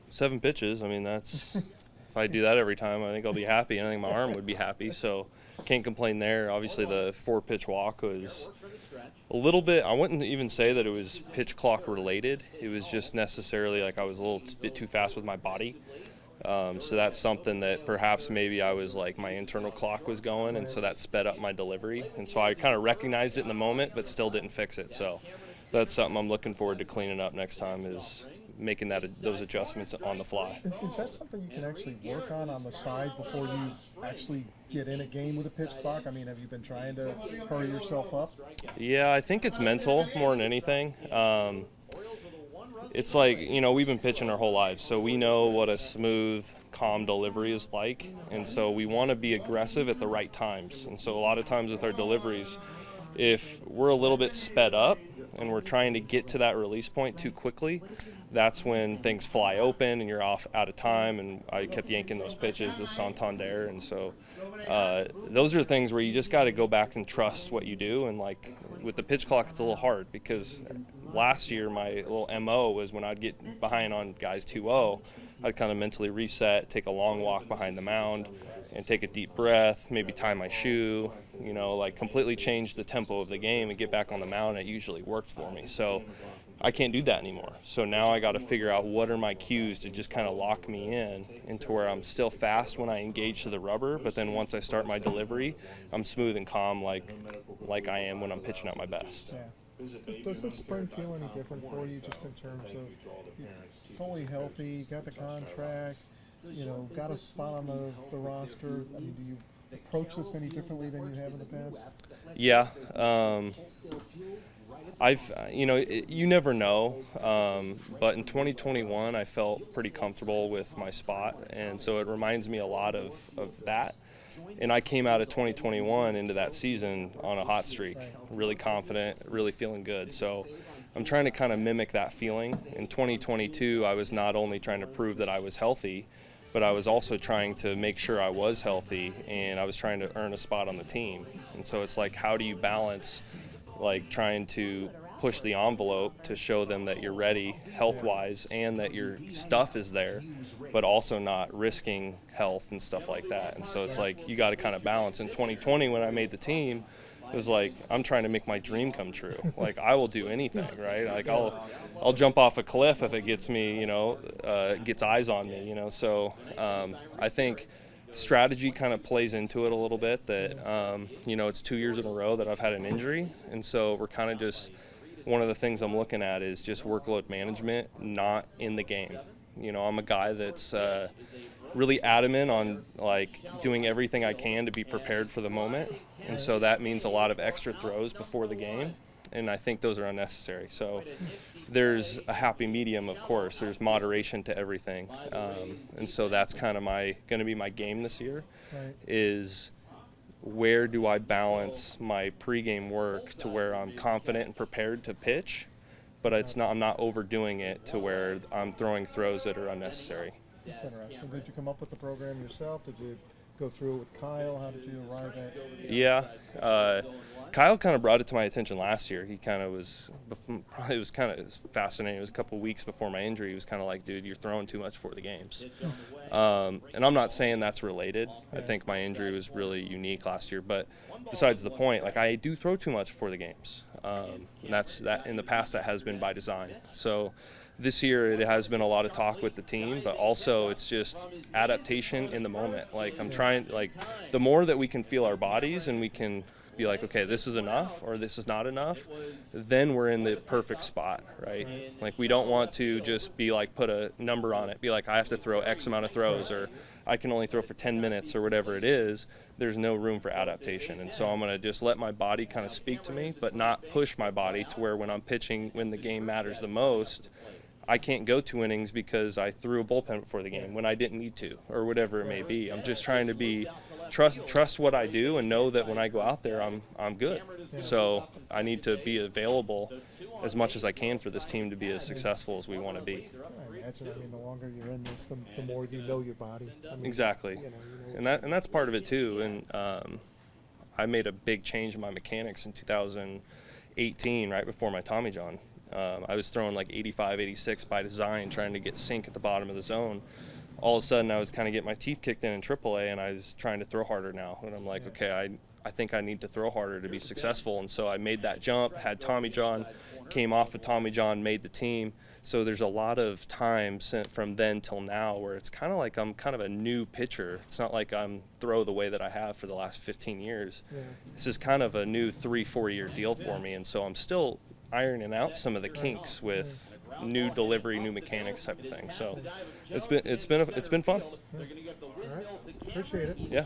7 pitches. I mean, that's if I do that every time, I think I'll be happy, and I think my arm would be happy. So can't complain there. Obviously, the 4-pitch walk was a little bit. I wouldn't even say that it was pitch clock related. It was just necessarily like I was a little bit too fast with my body. So that's something that perhaps maybe I was like my internal clock was going, and so that sped up my delivery. And so I kind of recognized it in the moment, but still didn't fix it. So that's something I'm looking forward to cleaning up next time, is making those adjustments on the fly. Is that something you can actually work on the side before you actually get in a game with a pitch clock? I mean, have you been trying to hurry yourself up? Yeah, I think it's mental more than anything. It's like, we've been pitching our whole lives, so we know what a smooth, calm delivery is like, and so we want to be aggressive at the right times. And so a lot of times with our deliveries, if we're a little bit sped up and we're trying to get to that release point too quickly, that's when things fly open and you're out of time. And I kept yanking those pitches, the Santander, and so those are things where you just got to go back and trust what you do. And like with the pitch clock, it's a little hard because last year my little MO was when I'd get behind on guys 2-0, I'd kind of mentally reset, take a long walk behind the mound, and take a deep breath, maybe tie my shoe, like completely change the tempo of the game and get back on the mound. It usually worked for me. So I can't do that anymore. So now I got to figure out what are my cues to just kind of lock me into where I'm still fast when I engage to the rubber, but then once I start my delivery, I'm smooth and calm like I am when I'm pitching at my best. Yeah. Does this spring feel any different for you, just in terms of you're fully healthy, got the contract, got a spot on the roster? I mean, do you approach this any differently than you have in the past? Yeah. You never know, but in 2021 I felt pretty comfortable with my spot, and so it reminds me a lot of that. And I came out of 2021 into that season on a hot streak, really confident, really feeling good. So I'm trying to kind of mimic that feeling. In 2022, I was not only trying to prove that I was healthy, but I was also trying to make sure I was healthy, and I was trying to earn a spot on the team. And so it's like, how do you balance like trying to push the envelope to show them that you're ready health-wise and that your stuff is there, but also not risking health and stuff like that. And so it's like you got to kind of balance. In 2020 when I made the team, it was like I'm trying to make my dream come true. Like I will do anything, right? Like I'll jump off a cliff if it gets me, gets eyes on me, So I think strategy kind of plays into it a little bit, that it's 2 years in a row that I've had an injury, and so we're kind of just, one of the things I'm looking at is just workload management, not in the game. I'm a guy that's really adamant on like doing everything I can to be prepared for the moment, and so that means a lot of extra throws before the game, and I think those are unnecessary. So there's a happy medium, of course. There's moderation to everything, and so that's kind of going to be my game this year. Is where do I balance my pregame work to where I'm confident and prepared to pitch, but I'm not overdoing it to where I'm throwing throws that are unnecessary. That's interesting. Did you come up with the program yourself? Did you go through it with Kyle? How did you arrive at it? Yeah. Kyle kind of brought it to my attention last year. He kind of was, it was kind of fascinating. It was a couple of weeks before my injury. He was kind of like, dude, you're throwing too much for the games. And I'm not saying that's related. I think my injury was really unique last year. But besides the point, like I do throw too much for the games. And that's that. In the past, that has been by design. So this year it has been a lot of talk with the team, but also it's just adaptation in the moment. Like I'm trying, like the more that we can feel our bodies and we can be like, okay, this is enough or this is not enough, then we're in the perfect spot, right? Like we don't want to just be like put a number on it, be like I have to throw X amount of throws or I can only throw for 10 minutes or whatever it is. There's no room for adaptation, and so I'm going to just let my body kind of speak to me, but not push my body to where when I'm pitching, when the game matters the most, I can't go 2 innings because I threw a bullpen before the game when I didn't need to, or whatever it may be. I'm just trying to trust what I do and know that when I go out there, I'm good. So I need to be available as much as I can for this team to be as successful as we want to be. I imagine. I mean, the longer you're in this, the more you know your body. I mean, exactly, and that's part of it too. And I made a big change in my mechanics in 2018, right before my Tommy John. I was throwing like 85, 86 by design, trying to get sink at the bottom of the zone. All of a sudden, I was kind of getting my teeth kicked in AAA, and I was trying to throw harder now. And I'm like, okay, I think I need to throw harder to be successful. And so I made that jump, had Tommy John, came off of Tommy John, made the team. So there's a lot of time from then till now where it's kind of like I'm kind of a new pitcher. It's not like I'm throw the way that I have for the last 15 years. Yeah. This is kind of a new 3-4 year deal for me. And so I'm still ironing out some of the kinks with new delivery, new mechanics type of thing. So it's been fun. All right. Appreciate it. Yeah.